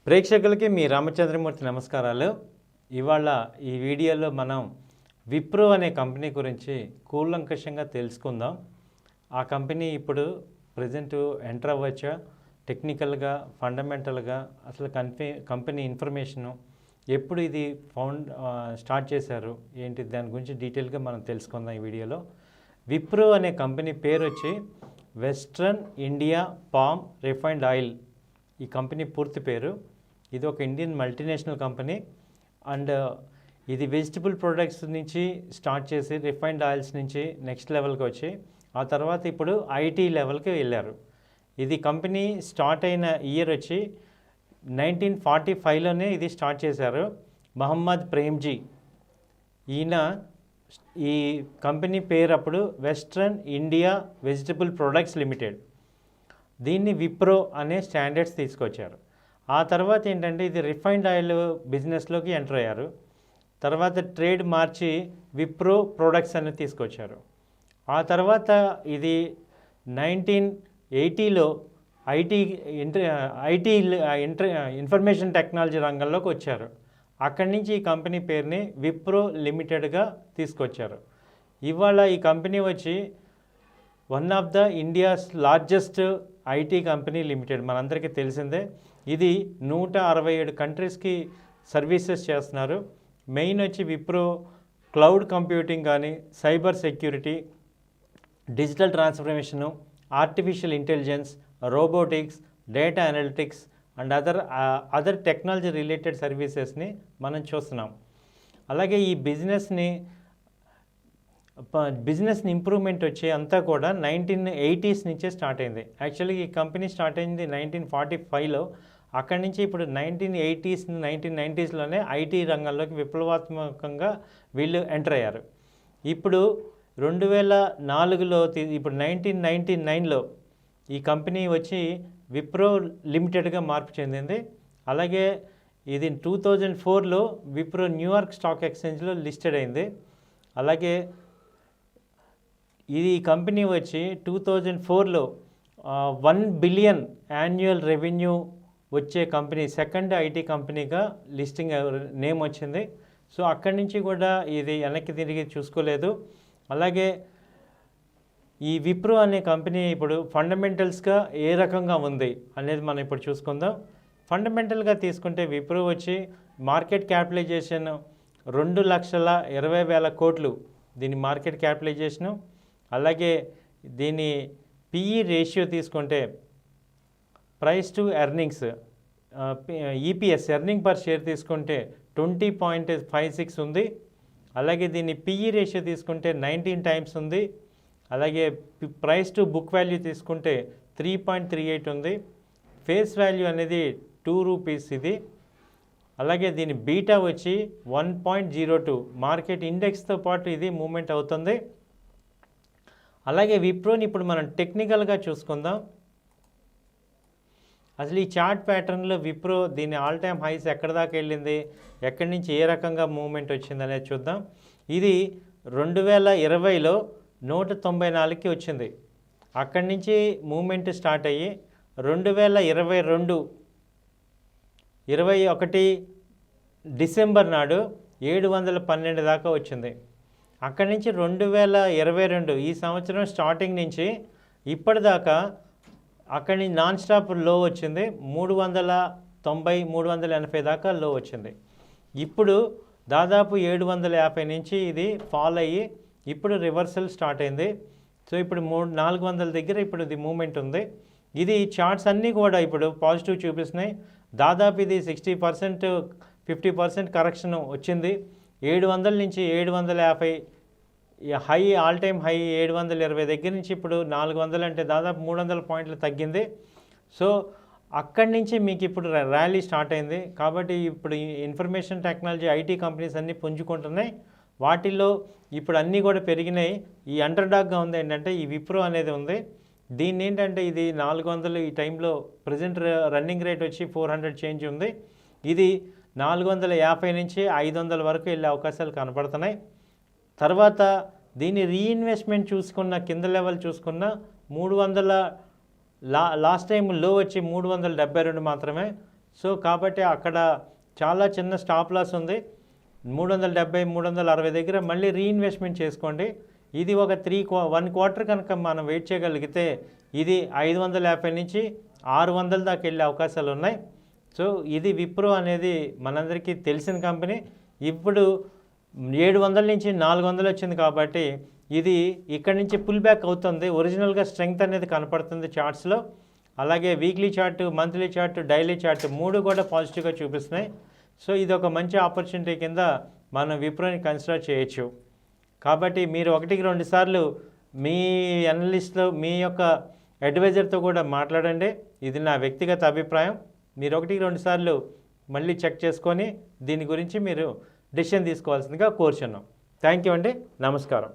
ప్రేక్షకులకి మీ రామచంద్రమూర్తి నమస్కారాలు. ఇవాళ ఈ వీడియోలో మనం విప్రో అనే కంపెనీ గురించి కూలంకషంగా తెలుసుకుందాం. ఆ కంపెనీ ఇప్పుడు ప్రెజెంట్ ఎంటర్ అవ్వచ్చా, టెక్నికల్గా ఫండమెంటల్గా అసలు కంపెనీ ఇన్ఫర్మేషను ఎప్పుడు ఇది స్టార్ట్ చేశారు ఏంటి దాని గురించి డీటెయిల్గా మనం తెలుసుకుందాం ఈ వీడియోలో. విప్రో అనే కంపెనీ పేరు వచ్చి western India palm refined oil. ఈ కంపెనీ పూర్తి పేరు. ఇది ఒక ఇండియన్ మల్టీనేషనల్ కంపెనీ అండ్ ఇది వెజిటబుల్ ప్రొడక్ట్స్ నుంచి స్టార్ట్ చేసి రిఫైన్డ్ ఆయిల్స్ నుంచి నెక్స్ట్ లెవెల్కి వచ్చి ఆ తర్వాత ఇప్పుడు ఐటీ లెవెల్కి వెళ్ళారు. ఇది కంపెనీ స్టార్ట్ అయిన ఇయర్ వచ్చి 1945లోనే ఇది స్టార్ట్ చేశారు. మహమ్మద్ ప్రేమ్జీ ఈయన ఈ కంపెనీ పేరు అప్పుడు western India vegetable products limited. దీన్ని విప్రో అనే స్టాండర్డ్స్ తీసుకొచ్చారు. ఆ తర్వాత ఏంటంటే ఇది రిఫైన్డ్ ఆయిల్ బిజినెస్లోకి ఎంటర్ అయ్యారు. తర్వాత ట్రేడ్ మార్చి విప్రో ప్రొడక్ట్స్ అని తీసుకొచ్చారు. ఆ తర్వాత ఇది 1980లో ఐటీ ఇన్ఫర్మేషన్ టెక్నాలజీ రంగంలోకి వచ్చారు. అక్కడి నుంచి ఈ కంపెనీ పేరుని విప్రో లిమిటెడ్గా తీసుకొచ్చారు. ఇవాళ ఈ కంపెనీ వచ్చి one of the India's largest IT company limited, మనందరికీ తెలిసిందే. ఇది 167 కంట్రీస్కి సర్వీసెస్ చేస్తున్నారు. మెయిన్ వచ్చి విప్రో క్లౌడ్ కంప్యూటింగ్ కానీ, cyber security, digital transformation, artificial intelligence, robotics, data analytics and other technology related సర్వీసెస్ని మనం చూస్తున్నాం. అలాగే ఈ బిజినెస్ ఇంప్రూవ్మెంట్ వచ్చే అంతా కూడా 1980s నుంచే స్టార్ట్ అయింది. యాక్చువల్లీ ఈ కంపెనీ స్టార్ట్ అయింది 1945లో. అక్కడి నుంచి ఇప్పుడు 1980s 1990sలోనే ఐటీ రంగంలోకి విప్లవాత్మకంగా వీళ్ళు ఎంటర్ అయ్యారు. ఇప్పుడు 2004లో ఇప్పుడు 1999లో ఈ కంపెనీ వచ్చి విప్రో లిమిటెడ్గా మార్పు చెందింది. అలాగే ఇది 2004లో విప్రో న్యూయార్క్ స్టాక్ ఎక్స్చేంజ్లో లిస్టెడ్ అయింది. అలాగే ఇది కంపెనీ వచ్చి 2004లో 1 బిలియన్ యాన్యువల్ రెవెన్యూ వచ్చే కంపెనీ, సెకండ్ ఐటీ కంపెనీగా లిస్టింగ్ నేమ్ వచ్చింది. సో అక్కడి నుంచి కూడా ఇది వెనక్కి తిరిగి చూసుకోలేదు. అలాగే ఈ విప్రో అనే కంపెనీ ఇప్పుడు ఫండమెంటల్స్గా ఏ రకంగా ఉంది అనేది మనం ఇప్పుడు చూసుకుందాం. ఫండమెంటల్గా తీసుకుంటే విప్రో వచ్చి మార్కెట్ క్యాపిటలైజేషన్ 2,20,000 కోట్లు దీని మార్కెట్ క్యాపిటలైజేషను. అలాగే దీని పిఈ రేషియో తీసుకుంటే price to earnings, EPS earning per share తీసుకుంటే 20.56 ఉంది. అలాగే దీని పిఈ రేషియో తీసుకుంటే 19 టైమ్స్ ఉంది. అలాగే ప్రైస్ టు బుక్ వాల్యూ తీసుకుంటే 3.38 ఉంది. ఫేస్ వాల్యూ అనేది 2 రూపీస్ ఇది. అలాగే దీని బీటా వచ్చి 1.02, మార్కెట్ ఇండెక్స్తో పాటు ఇది మూవ్మెంట్ అవుతుంది. అలాగే విప్రోని ఇప్పుడు మనం టెక్నికల్గా చూసుకుందాం. అసలు ఈ చార్ట్ ప్యాటర్న్లో విప్రో దీని ఆల్ టైమ్ హైస్ ఎక్కడి దాకా వెళ్ళింది, ఎక్కడి నుంచి ఏ రకంగా మూవ్మెంట్ వచ్చింది అనేది చూద్దాం. ఇది 2020లో 194కి వచ్చింది. అక్కడి నుంచి మూవ్మెంట్ స్టార్ట్ అయ్యి 2022 21 డిసెంబర్ నాడు 712 దాకా వచ్చింది. అక్కడి నుంచి 2022 ఈ సంవత్సరం స్టార్టింగ్ నుంచి ఇప్పటిదాకా అక్కడి నుంచి నాన్ స్టాప్ లో వచ్చింది. 390 380 దాకా లో వచ్చింది. ఇప్పుడు దాదాపు 750 నుంచి ఇది ఫాల్ అయ్యి ఇప్పుడు రివర్సల్ స్టార్ట్ అయింది. సో ఇప్పుడు 400 దగ్గర ఇప్పుడు ఇది మూమెంట్ ఉంది. ఇది చార్ట్స్ అన్నీ కూడా ఇప్పుడు పాజిటివ్ చూపిస్తున్నాయి. దాదాపు ఇది 60% 50% కరెక్షన్ వచ్చింది. 700 నుంచి 750 హై, ఆల్ టైమ్ హై 720 దగ్గర నుంచి ఇప్పుడు 400 అంటే దాదాపు 300 పాయింట్లు తగ్గింది. సో అక్కడి నుంచి మీకు ఇప్పుడు ర్యాలీ స్టార్ట్ అయింది. కాబట్టి ఇప్పుడు ఇన్ఫర్మేషన్ టెక్నాలజీ ఐటీ కంపెనీస్ అన్నీ పుంజుకుంటున్నాయి. వాటిల్లో ఇప్పుడు అన్నీ కూడా పెరిగినాయి. ఈ అండర్డాగ్గా ఉంది ఏంటంటే ఈ విప్రో అనేది ఉంది. దీన్ని ఏంటంటే ఇది 400 ఈ టైంలో ప్రజెంట్ రన్నింగ్ రేట్ వచ్చి 400 చేంజ్ ఉంది. ఇది 450 నుంచి 500 వరకు వెళ్ళే అవకాశాలు కనపడుతున్నాయి. తర్వాత దీని రీఇన్వెస్ట్మెంట్ చూసుకున్న కింద లెవెల్ చూసుకున్న 300 లాస్ట్ టైం లో వచ్చి 372 మాత్రమే. సో కాబట్టి అక్కడ చాలా చిన్న స్టాప్ లాస్ ఉంది. 370 360 దగ్గర మళ్ళీ రీఇన్వెస్ట్మెంట్ చేసుకోండి. ఇది ఒక 1 క్వార్టర్ కనుక మనం వెయిట్ చేయగలిగితే ఇది 550 నుంచి 600 దాకా వెళ్ళే అవకాశాలు ఉన్నాయి. సో ఇది విప్రో అనేది మనందరికీ తెలిసిన కంపెనీ. ఇప్పుడు 700 నుంచి 400 వచ్చింది కాబట్టి ఇది ఇక్కడి నుంచి పుల్ బ్యాక్ అవుతుంది. ఒరిజినల్గా స్ట్రెంగ్త్ అనేది కనపడుతుంది చార్ట్స్లో. అలాగే weekly chart, monthly chart, daily chart 3 కూడా పాజిటివ్గా చూపిస్తున్నాయి. సో ఇది ఒక మంచి ఆపర్చునిటీ కింద మనం విప్రోని కన్సిడర్ చేయొచ్చు. కాబట్టి మీరు 1-2 సార్లు మీ అనలిస్ట్లో మీ యొక్క అడ్వైజర్తో కూడా మాట్లాడండి. ఇది నా వ్యక్తిగత అభిప్రాయం. మీరు 1-2 సార్లు మళ్ళీ చెక్ చేసుకొని దీని గురించి మీరు డెసిషన్ తీసుకోవాల్సిందిగా కోరుచున్నాం. థ్యాంక్ యూ అండి. నమస్కారం.